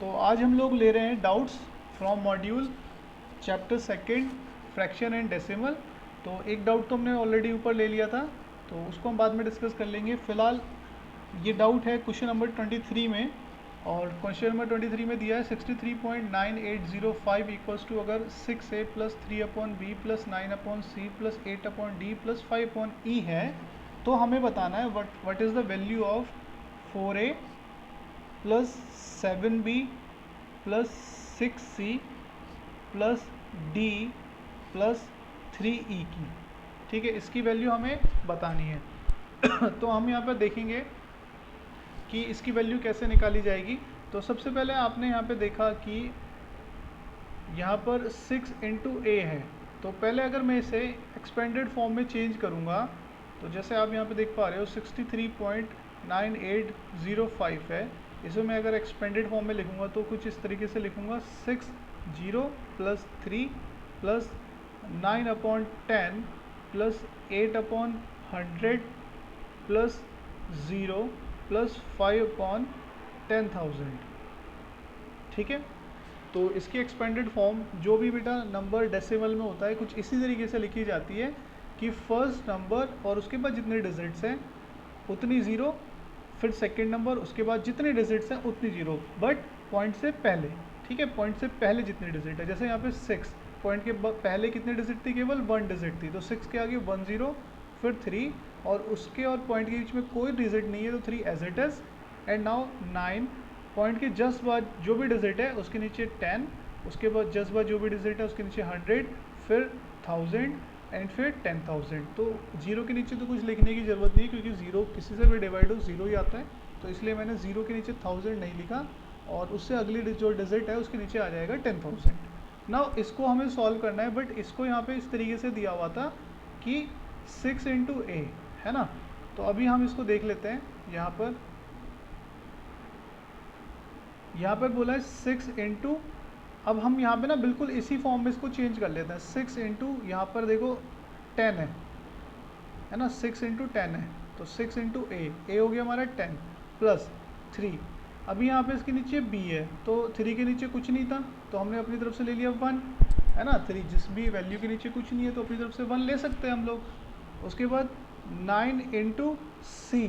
तो आज हम लोग ले रहे हैं doubts from module chapter second fraction and decimal. तो एक डाउट तो हमने ऑलरेडी ऊपर ले लिया था, तो उसको हम बाद में डिस्कस कर लेंगे। फिलहाल ये डाउट है क्वेश्चन नंबर 23 में, और क्वेश्चन नंबर 23 में दिया है 63.9805 इक्वल्स टू अगर 6a plus 3/b plus 9/c plus 8/d plus 5/e है, तो हमें बताना है what is the value of 4a plus 7b plus 6c plus d plus 3e की। ठीक है, इसकी वैल्यू हमें बतानी है। तो हम यहाँ पर देखेंगे कि इसकी वैल्यू कैसे निकाली जाएगी। तो सबसे पहले आपने यहाँ पे देखा कि यहाँ पर 6 इंटू ए है, तो पहले अगर मैं इसे एक्सपेंडेड फॉर्म में चेंज करूँगा, तो जैसे आप यहाँ पे देख पा रहे हो 63.9805 है। इसे मैं अगर एक्सपेंडेड फॉर्म में लिखूँगा तो कुछ इस तरीके से लिखूँगा 60 plus 3 plus 9/10 plus 8/100 plus 0 plus 5/10,000। ठीक है, तो इसकी एक्सपेंडेड फॉर्म जो भी बेटा नंबर डेसिमल में होता है कुछ इसी तरीके से लिखी जाती है कि फर्स्ट नंबर और उसके बाद जितने डिजिट्स हैं उतनी ज़ीरो, फिर सेकंड नंबर, उसके बाद जितने डिजिट्स हैं उतनी ज़ीरो, बट पॉइंट से पहले। ठीक है, पॉइंट से पहले जितने डिजिट है, जैसे यहाँ पे 6 पॉइंट के पहले कितने डिजिट थी, केवल 1 डिजिट थी, तो 6 के आगे 1 0 फिर 3, और उसके और पॉइंट के बीच में कोई डिजिट नहीं है तो 3 as it is. And now 9 point के जस्ट बाद जो भी डिजिट है उसके नीचे 10, उसके बाद जस्ट बाद जो भी डिजिट है उसके नीचे 100, फिर 1000 एंड फिर 10,000। तो जीरो के नीचे तो कुछ लिखने की ज़रूरत नहीं, क्योंकि ज़ीरो किसी से भी डिवाइड हो ज़ीरो ही आता है, तो इसलिए मैंने ज़ीरो के नीचे 1000 नहीं लिखा, और उससे अगली जो डिजिट है उसके नीचे आ जाएगा 10,000। नाउ इसको हमें सॉल्व करना है, बट इसको यहाँ पे इस तरीके से दिया हुआ था कि 6 इंटू ए है ना। तो अभी हम इसको देख लेते हैं। यहाँ पर बोला है 6 इंटू, अब हम यहाँ पे ना बिल्कुल इसी फॉर्म में इसको चेंज कर लेते हैं। 6 इंटू यहाँ पर देखो 10 है ना, 6 इंटू 10 है, तो 6 इंटू ए हो गया हमारा 10 प्लस 3। अभी यहाँ पे इसके नीचे b है, तो 3 के नीचे कुछ नहीं था तो हमने अपनी तरफ से ले लिया 1, है ना। 3 जिस भी वैल्यू के नीचे कुछ नहीं है तो अपनी तरफ से 1 ले सकते हैं हम लोग। उसके बाद 9 इंटू सी,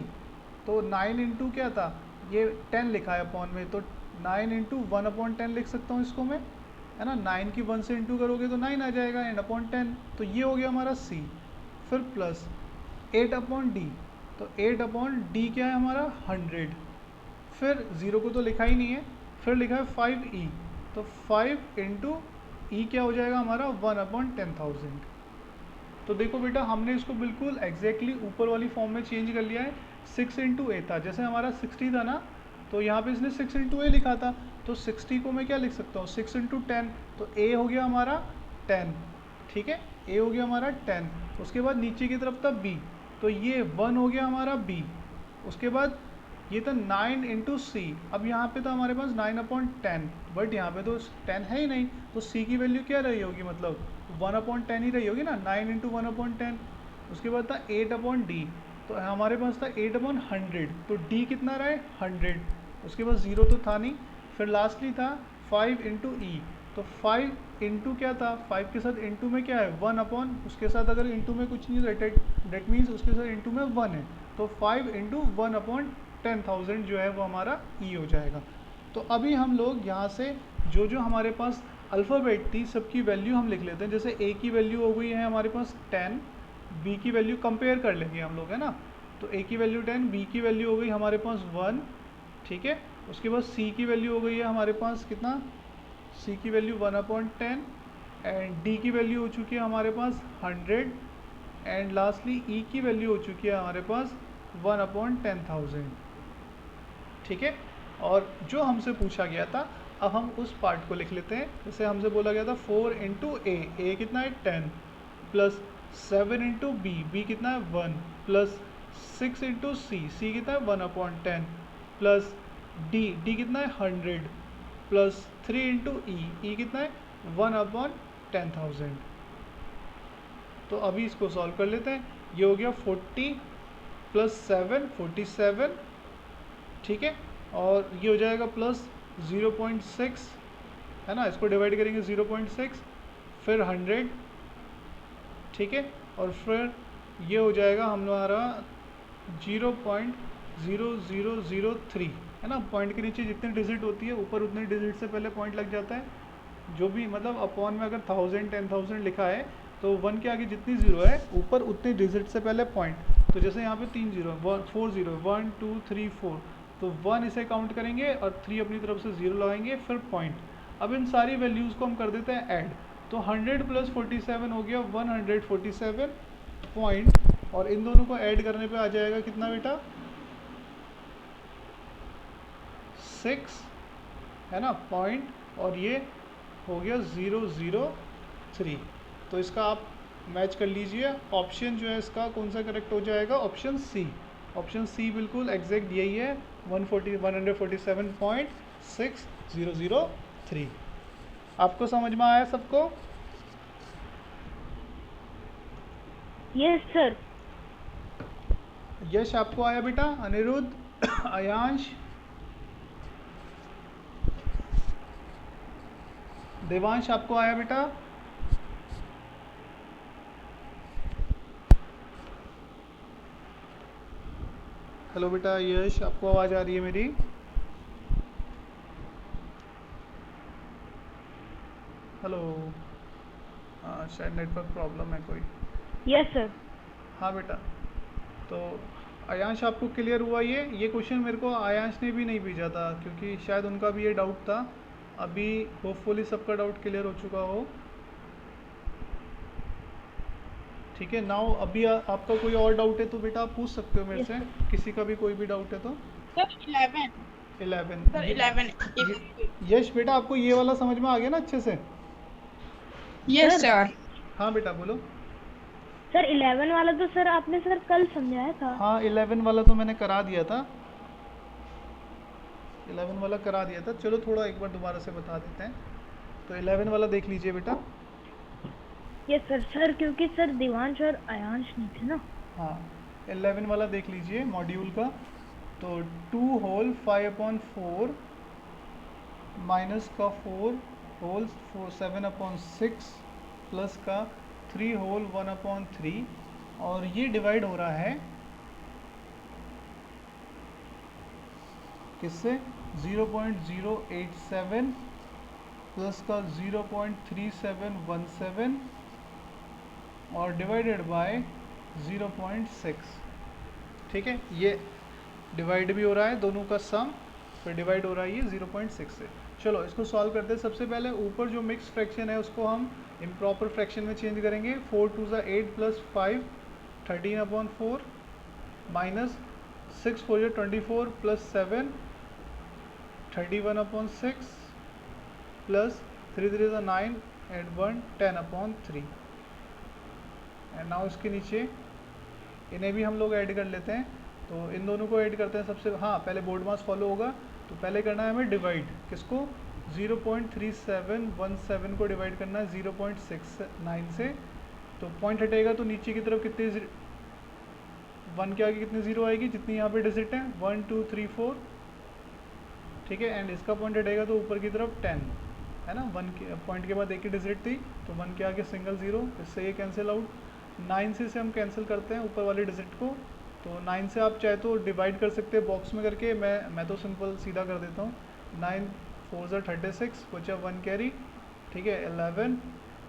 तो 9 इंटू क्या था, ये 10 लिखा है अपॉन में, तो 9 इंटू 1/10 लिख सकता हूँ इसको मैं, है ना। 9 की 1 से इंटू करोगे तो 9 आ जाएगा, एंड अपॉन 10, तो ये हो गया हमारा सी। फिर प्लस 8/d, तो 8/d क्या है हमारा 100, फिर 0 को तो लिखा ही नहीं है, फिर लिखा है 5e, तो 5 इंटू ई क्या हो जाएगा हमारा 1/10,000। तो देखो बेटा हमने इसको बिल्कुल एग्जैक्टली ऊपर वाली फॉर्म में चेंज कर लिया है। 6 इंटू ए था, जैसे हमारा 60 था ना, तो यहाँ पे इसने 6 इंटू ए लिखा था, तो 60 को मैं क्या लिख सकता हूँ 6 इंटू 10, तो ए हो गया हमारा 10। ठीक है, ए हो गया हमारा 10। उसके बाद नीचे की तरफ था बी, तो ये 1 हो गया हमारा बी। उसके बाद ये था 9 इंटू सी, अब यहाँ पे था हमारे पास 9/10, बट यहाँ पे तो 10 है ही नहीं, तो सी की वैल्यू क्या रही होगी, मतलब 1/10 ही रही होगी ना, 9 इंटू 1/10। उसके बाद था 8/d, तो हमारे पास था 8/100, तो d कितना रहा है 100। उसके बाद 0 तो था नहीं, फिर लास्टली था 5 इंटू ई, तो 5 इंटू क्या था, 5 के साथ इंटू में क्या है 1/, उसके साथ अगर इंटू में कुछ नहीं डेट मीन्स उसके साथ इंटू में 1 है, तो 5 इंटू 1/10,000 जो है वो हमारा ई हो जाएगा। तो अभी हम लोग यहाँ से जो जो हमारे पास अल्फ़ाबेट थी सबकी वैल्यू हम लिख लेते हैं। जैसे ए की वैल्यू हो गई है हमारे पास 10, बी की वैल्यू कंपेयर कर लेंगे हम लोग, है ना। तो ए की वैल्यू 10, बी की वैल्यू हो गई हमारे पास 1, ठीक है। उसके बाद सी की वैल्यू हो गई है हमारे पास कितना, सी की वैल्यू 1/10, एंड डी की वैल्यू हो चुकी है हमारे पास 100, एंड लास्टली ई की वैल्यू हो चुकी है हमारे पास 1/10,000। ठीक है, और जो हमसे पूछा गया था अब हम उस पार्ट को लिख लेते हैं। जैसे हमसे बोला गया था 4 इंटू ए कितना है 10, प्लस 7 इंटू बी कितना है 1, प्लस 6 इंटू सी कितना है 1/10, प्लस डी कितना है 100, प्लस 3 इंटू ई कितना है 1/10,000। तो अभी इसको सॉल्व कर लेते हैं। ये हो गया 40 प्लस 7 47, ठीक है, और ये हो जाएगा प्लस 0.6 है ना, इसको डिवाइड करेंगे 0.6, फिर 100, ठीक है, और फिर ये हो जाएगा हमारा 0.0003 है ना। पॉइंट के नीचे जितनी डिजिट होती है ऊपर उतने डिजिट से पहले पॉइंट लग जाता है, जो भी मतलब अपॉन में अगर 1000 10,000 लिखा है तो 1 के आगे जितनी ज़ीरो है ऊपर उतनी डिजिट से पहले पॉइंट। तो जैसे यहाँ पे 3 जीरो 4 जीरो 1 2 3 4, तो 1 इसे काउंट करेंगे और 3 अपनी तरफ से ज़ीरो लगाएंगे, फिर पॉइंट। अब इन सारी वैल्यूज़ को हम कर देते हैं ऐड, तो 100 प्लस 47 हो गया 147 पॉइंट, और इन दोनों को ऐड करने पे आ जाएगा कितना बेटा, 6 है ना पॉइंट, और ये हो गया 003। तो इसका आप मैच कर लीजिए, ऑप्शन जो है इसका कौन सा करेक्ट हो जाएगा, ऑप्शन सी। ऑप्शन सी बिल्कुल एग्जैक्ट यही है, 147.6003। आपको समझ में आया सबको? Yes sir. यश आपको आया बेटा? अनिरुद्ध, अयांश, देवांश आपको आया बेटा? हेलो बेटा यश, आपको आवाज़ आ रही है मेरी? हेलो, हाँ शायद नेटवर्क प्रॉब्लम है कोई। Yes sir. हाँ बेटा, तो आयांश आपको क्लियर हुआ? ये क्वेश्चन मेरे को आयांश ने भी नहीं भेजा था क्योंकि शायद उनका भी ये डाउट था। अभी होपफुली सबका डाउट क्लियर हो चुका हो। ठीक है, नाउ अभी आपका कोई और डाउट है तो बेटा आप पूछ सकते हो मेरे से, किसी का भी कोई भी डाउट है तो। सर 11 11 सर 11 यश बेटा आपको ये वाला समझ में आ गया ना अच्छे से? Yes sir. हाँ बेटा बोलो। सर 11 वाला तो सर आपने सर कल समझाया था। हाँ 11 वाला तो मैंने करा दिया था, 11 वाला करा दिया था। चलो थोड़ा एक बार दोबारा से बता देते हैं। तो 11 वाला देख लीजिए बेटा। Yes sir. सर क्योंकि सर देवांश और अयांश नहीं थे ना। हाँ 11 वाला देख लीजिए मॉड्यूल का। तो 2 होल 5/4 माइनस का 4 होल 7/6 प्लस का 3 होल 1/3, और ये डिवाइड हो रहा है किससे, 0.087 प्लस का 0.3717 और डिवाइडेड बाय 0.6। ठीक है, ये डिवाइड भी हो रहा है दोनों का सम, फिर डिवाइड हो रहा है ये 0.6 से। चलो इसको सॉल्व करते हैं। सबसे पहले ऊपर जो मिक्स फ्रैक्शन है उसको हम इम्प्रॉपर फ्रैक्शन में चेंज करेंगे। 4 2 ज़ा 8 प्लस 5 13/4 माइनस 6 4 ज़ा 24 प्लस 7 31/6 प्लस 3 3 ज़ा 9 एंड 1 10/3। एंड नाउ इसके नीचे इन्हें भी हम लोग ऐड कर लेते हैं। तो इन दोनों को ऐड करते हैं सबसे, हाँ पहले बोर्ड मास फॉलो होगा। तो पहले करना है हमें डिवाइड, किसको, 0.3717 को डिवाइड करना है 0.69 से। तो पॉइंट हटेगा तो नीचे की तरफ कितने 1 के आगे कितनी ज़ीरो आएगी, जितनी यहाँ पे डिजिट है 1 2 3 4। ठीक है, एंड इसका पॉइंट हटेगा तो ऊपर की तरफ 10 है ना। 1 के पॉइंट के बाद एक ही डिजिट थी तो 1 के आगे सिंगल ज़ीरो, इससे ये कैंसिल आउट। 9 से इसे हम कैंसिल करते हैं ऊपर वाले डिजिट को। तो 9 से आप चाहे तो डिवाइड कर सकते हैं बॉक्स में करके, मैं तो सिंपल सीधा कर देता हूँ। 9 4 ज़ा 36 बचा 1 कैरी, ठीक है 11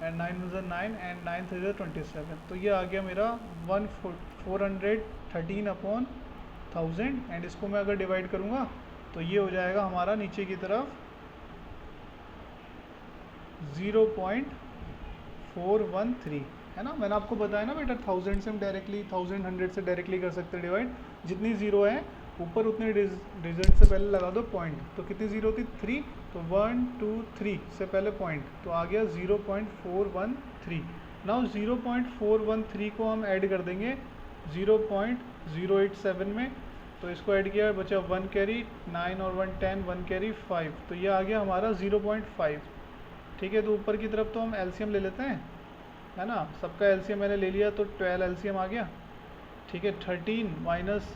एंड 9 ज़ा 9 एंड 9 3 ज़ा 27। तो ये आ गया मेरा 413/1000। एंड इसको मैं अगर डिवाइड करूँगा तो ये हो जाएगा हमारा नीचे की तरफ 0.413 है ना। मैंने आपको बताया ना बेटा 1000 से हम डायरेक्टली 1100 से डायरेक्टली कर सकते हैं डिवाइड। जितनी ज़ीरो है ऊपर उतने डिजिट से पहले लगा दो पॉइंट। तो कितनी ज़ीरो थी 3, तो 1 2 3 से पहले पॉइंट, तो आ गया 0.413। नाउ 0.413 को हम ऐड कर देंगे 0.087 में। तो इसको ऐड किया बचा 1 कैरी 9 और 1 10 1 कैरी 5, तो ये आ गया हमारा 0.5। ठीक है, तो ऊपर की तरफ तो हम एलसीएम ले लेते हैं है ना। सबका एलसीएम मैंने ले लिया तो 12 एलसीएम आ गया। ठीक है, 13 माइनस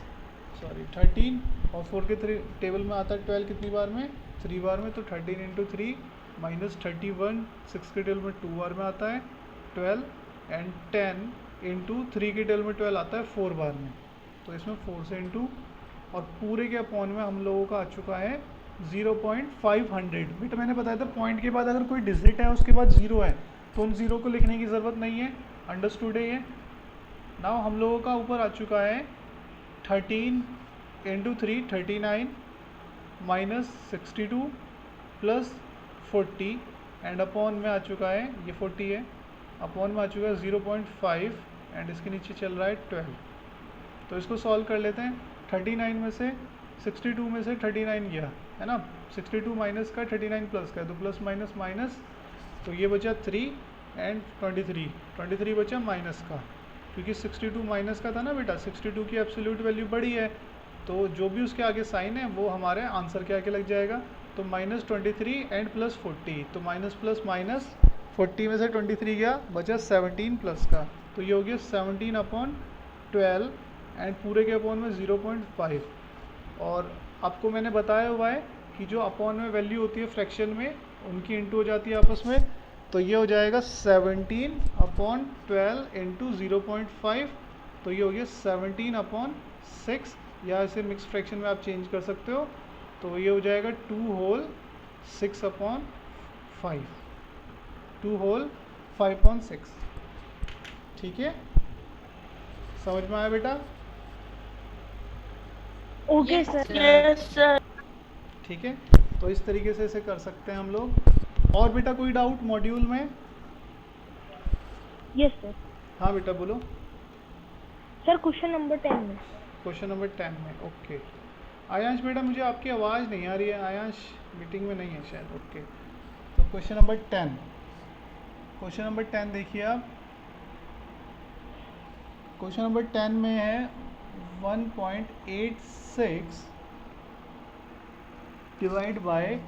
सॉरी 13 और 4 के टेबल में आता है 12 कितनी बार में, 3 बार में, तो 13 इंटू 3 माइनस 31, 6 के टेबल में 2 बार में आता है 12, एंड 10 इंटू 3 के टेबल में 12 आता है 4 बार में, तो इसमें 4 से इंटू, और पूरे के अपॉन में हम लोगों का आ चुका है 0.500। बेटा मैंने बताया था पॉइंट के बाद अगर कोई डिजिट है उसके बाद 0 है तो उन 0 को लिखने की ज़रूरत नहीं है, अंडरस्टूड है ये। नाउ हम लोगों का ऊपर आ चुका है 13 into 3 39 minus 62 plus 40 and upon में आ चुका है, ये 40 है, अपॉन में आ चुका है 0.5 एंड इसके नीचे चल रहा है 12। तो इसको सॉल्व कर लेते हैं। 39 में से 62 में से 39 गया है ना, 62 माइनस का 39 प्लस का, तो प्लस माइनस माइनस, तो ये बचा 3 एंड 23 बचा माइनस का, क्योंकि 62 माइनस का था ना बेटा, 62 की एब्सोल्यूट वैल्यू बड़ी है तो जो भी उसके आगे साइन है वो हमारे आंसर के आगे लग जाएगा। तो माइनस 23 एंड प्लस 40, तो माइनस प्लस माइनस 40 में से 23 गया, बचा 17 प्लस का, तो ये हो गया 17/12 एंड पूरे के अपॉन में 0.5। और आपको मैंने बताया हुआ है कि जो अपॉन में वैल्यू होती है फ्रैक्शन में उनकी इंटू हो जाती है आपस में, तो ये हो जाएगा 17/12 इंटू 0.5, तो ये हो गया 17/6, या इसे मिक्स फ्रैक्शन में आप चेंज कर सकते हो, तो ये हो जाएगा 2 होल 6/5, 2 होल 5/6। ठीक है, समझ में आया बेटा? Okay Yes, sir. sir. Yes sir. ठीक है, तो इस तरीके से इसे कर सकते हैं हम लोग। और बेटा कोई डाउट मॉड्यूल में? Yes sir. हाँ बेटा बोलो। सर क्वेश्चन नंबर 10 में। क्वेश्चन नंबर 10 में, ओके। आयांश बेटा मुझे आपकी आवाज़ नहीं आ रही है, आयांश मीटिंग में नहीं है शायद, ओके। तो क्वेश्चन नंबर 10, क्वेश्चन नंबर 10 देखिए आप। क्वेश्चन नंबर 10 में है 1.86 divide by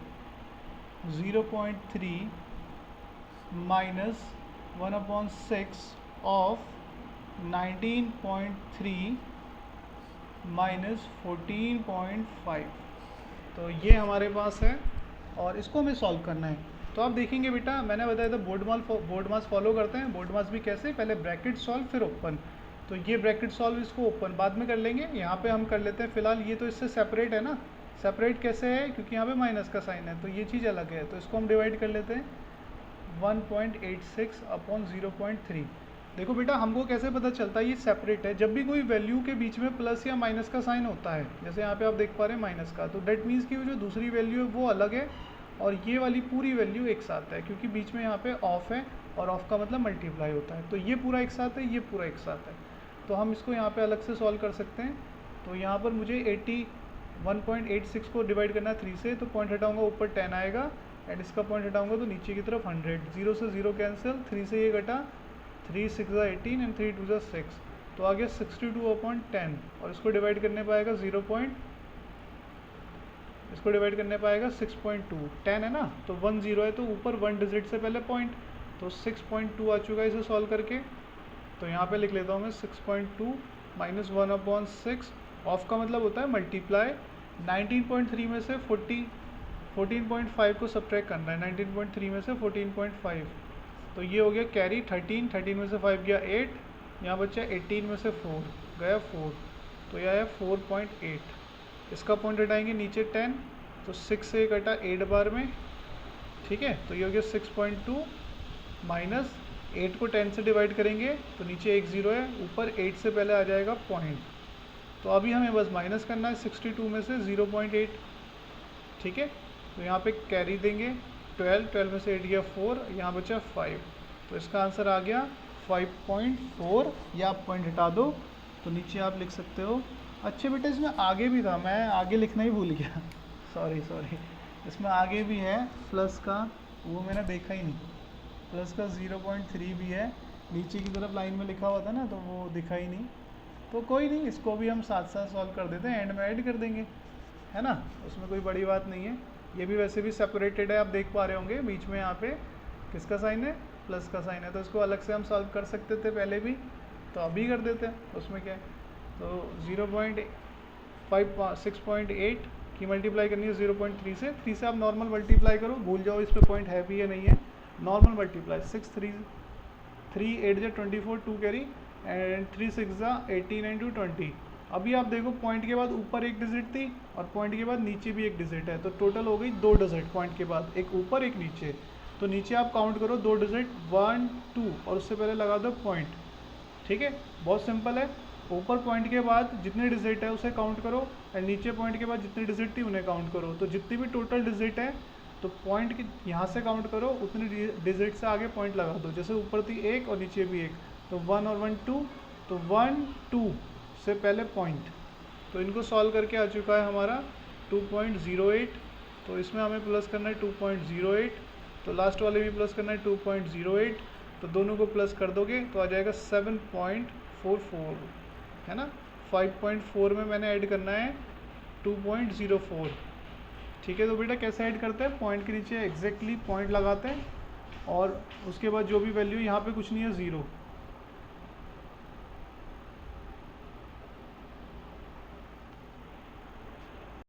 0.3 minus 1/6 of 19.3 minus 14.5। तो ये हमारे पास है और इसको हमें सॉल्व करना है। तो आप देखेंगे बेटा मैंने बताया था बोर्ड मास फॉलो करते हैं। बोर्ड मास भी कैसे, पहले ब्रैकेट सॉल्व फिर ओपन। तो ये ब्रैकेट सॉल्व, इसको ओपन बाद में कर लेंगे, यहाँ पे हम कर लेते हैं फ़िलहाल। ये तो इससे सेपरेट है ना, सेपरेट कैसे है, क्योंकि यहाँ पे माइनस का साइन है तो ये चीज़ अलग है। तो इसको हम डिवाइड कर लेते हैं 1.86/0.3। देखो बेटा हमको कैसे पता चलता है ये सेपरेट है, जब भी कोई वैल्यू के बीच में प्लस या माइनस का साइन होता है, जैसे यहाँ पे आप देख पा रहे हैं माइनस का, तो डेट मीन्स की जो दूसरी वैल्यू है वो अलग है और ये वाली पूरी वैल्यू एक साथ है, क्योंकि बीच में यहाँ पे ऑफ है और ऑफ का मतलब मल्टीप्लाई होता है। तो ये पूरा एक साथ है, ये पूरा एक साथ है, तो हम इसको यहाँ पे अलग से सॉल्व कर सकते हैं। तो यहाँ पर मुझे 1.86 को डिवाइड करना है 3 से, तो पॉइंट हटाऊँगा ऊपर 10 आएगा एंड इसका पॉइंट हटाऊँगा तो नीचे की तरफ 100, 0 से 0 कैंसिल, 3 से ये घटा, 3 6 18 एंड 3 2 6, तो आ गया 62/10 और इसको डिवाइड करने पाएगा इसको डिवाइड करने पाएगा 6.2, 10 है ना तो 1 0 है तो ऊपर 1 डिजिट से पहले पॉइंट, तो 6.2 आ चुका है इसे सॉल्व करके। तो यहाँ पे लिख लेता हूँ मैं 6.2 माइनस 1/6, ऑफ का मतलब होता है मल्टीप्लाई। 19.3 में से 14.5 को सब्ट्रैक्ट करना है, 19.3 में से 14.5, तो ये हो गया कैरी 13 में से 5 गया 8, यहाँ बचा 18 में से 4 गया 4, तो यह है 4.8। इसका पॉइंट हटाएंगे नीचे 10, तो 6 से कटा 8 बार में, ठीक है, तो ये हो गया 6.2 माइनस 8 को 10 से डिवाइड करेंगे तो नीचे 1 0 है, ऊपर 8 से पहले आ जाएगा पॉइंट। तो अभी हमें बस माइनस करना है 62 में से 0.8, ठीक है, तो यहाँ पे कैरी देंगे 12 में से 8 गया 4, यहाँ बचा 5, तो इसका आंसर आ गया 5.4, या आप पॉइंट हटा दो तो नीचे आप लिख सकते हो। अच्छे बेटे इसमें आगे भी था, मैं आगे लिखना ही भूल गया सॉरी, इसमें आगे भी है प्लस का, वो मैंने देखा ही नहीं, प्लस का 0.3 भी है, नीचे की तरफ लाइन में लिखा हुआ था ना तो वो दिखा ही नहीं। तो कोई नहीं, इसको भी हम साथ साथ सॉल्व कर देते हैं, एंड में ऐड कर देंगे, है ना, उसमें कोई बड़ी बात नहीं है। ये भी वैसे भी सेपरेटेड है, आप देख पा रहे होंगे बीच में यहाँ पे किसका साइन है, प्लस का साइन है, तो इसको अलग से हम सॉल्व कर सकते थे पहले भी, तो अभी कर देते हैं, उसमें क्या है। तो 6.8 की मल्टीप्लाई करनी है 0.3 से। 3 से आप नॉर्मल मल्टीप्लाई करो, भूल जाओ इस पे पॉइंट है भी या नहीं है। नॉर्मल मल्टीप्लाई 3 8 जा 24 2 कैरी एंड 3 6 जा 18 एंड 2 20। अभी आप देखो पॉइंट के बाद ऊपर एक डिजिट थी और पॉइंट के बाद नीचे भी एक डिजिट है, तो टोटल हो गई 2 डिजिट पॉइंट के बाद, एक ऊपर एक नीचे। तो नीचे आप काउंट करो 2 डिजिट 1 2 और उससे पहले लगा दो पॉइंट। ठीक है, बहुत सिंपल है। ऊपर पॉइंट के बाद जितने डिजिट है उसे काउंट करो एंड नीचे पॉइंट के बाद जितनी डिजिट थी उन्हें काउंट करो। तो जितनी भी टोटल डिजिट है तो पॉइंट की यहाँ से काउंट करो, उतनी डिजिट से आगे पॉइंट लगा दो। जैसे ऊपर थी 1 और नीचे भी 1, तो 1 और 1 2, तो 1 2 से पहले पॉइंट। तो इनको सॉल्व करके आ चुका है हमारा 2.08। तो इसमें हमें प्लस करना है 2.08, तो लास्ट वाले भी प्लस करना है 2.08। तो दोनों को प्लस कर दोगे तो आ जाएगा 7.44, है ना। 5.4 में मैंने ऐड करना है 2.04। ठीक है, तो बेटा कैसे ऐड करते हैं, पॉइंट के नीचे एग्जैक्टली पॉइंट लगाते हैं और उसके बाद जो भी वैल्यू, यहाँ पे कुछ नहीं है 0,